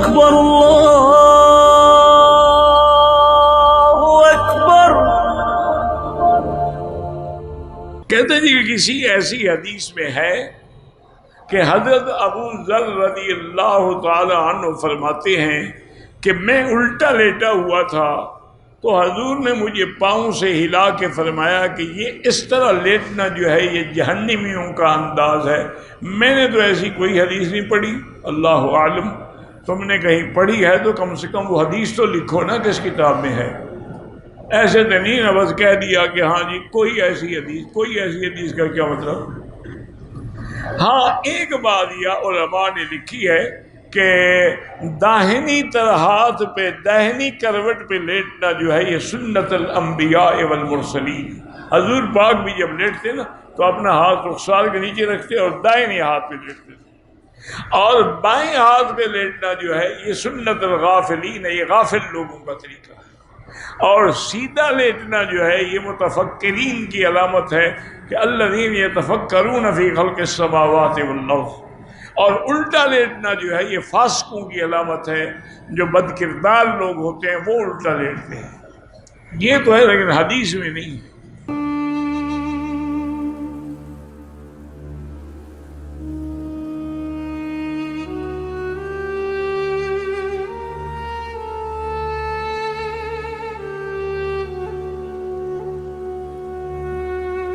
اکبر اللہ اکبر۔ کہتے ہیں کہ کسی ایسی حدیث میں ہے کہ حضرت ابو ذر رضی اللہ تعالی عنہ فرماتے ہیں کہ میں الٹا لیٹا ہوا تھا تو حضور نے مجھے پاؤں سے ہلا کے فرمایا کہ یہ اس طرح لیٹنا جو ہے یہ جہنمیوں کا انداز ہے۔ میں نے تو ایسی کوئی حدیث نہیں پڑھی، اللہ عالم، تم نے کہیں پڑھی ہے تو کم سے کم وہ حدیث تو لکھو نا کس کتاب میں ہے۔ ایسے تو نہیں نہ بس کہہ دیا کہ ہاں جی کوئی ایسی حدیث کا کیا مطلب۔ ہاں ایک بات یہ علماء نے لکھی ہے کہ داہنی ہاتھ پہ داہنی کروٹ پہ لیٹنا جو ہے یہ سنت الانبیاء والمرسلین۔ حضور پاک بھی جب لیٹتے نا تو اپنا ہاتھ رخسار کے نیچے رکھتے اور دائیں ہاتھ پہ لیٹتے، اور بائیں ہاتھ پہ لیٹنا جو ہے یہ سنت الغافلین ہے، یہ غافل لوگوں کا طریقہ ہے، اور سیدھا لیٹنا جو ہے یہ متفکرین کی علامت ہے کہ الذین یتفکرون فی خلق السماوات والارض، اور الٹا لیٹنا جو ہے یہ فاسقوں کی علامت ہے، جو بد کردار لوگ ہوتے ہیں وہ الٹا لیٹتے ہیں۔ یہ تو ہے لیکن حدیث میں نہیں۔